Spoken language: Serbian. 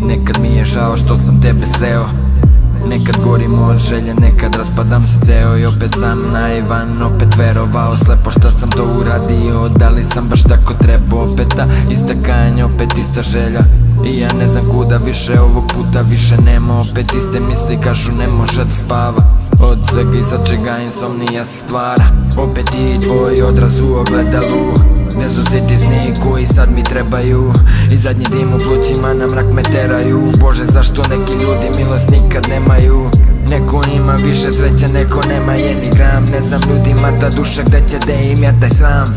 Nekad mi je žao što sam tebe sreo, nekad gorim od želje, nekad raspadam se ceo. I opet sam naivan, opet verovao slepo šta sam to uradio. Da li sam baš tako trebao, opet ta ista kajanja, opet ista želja. I ja ne znam kuda više, ovog puta više nema. Opet iste misli kažu ne može da spava. Od svega iza čega insomnija se stvara. Opet ti tvoj odraz u ogledalu, gde su svi ti sni koji sad mi trebaju. I zadnji dim u plućima na mrak me teraju. Bože, zašto neki ljudi milost nikad nemaju? Neko ima više sreće, neko nema je ni gram. Ne znam ljudima ta duša gde će da im ja taj sram.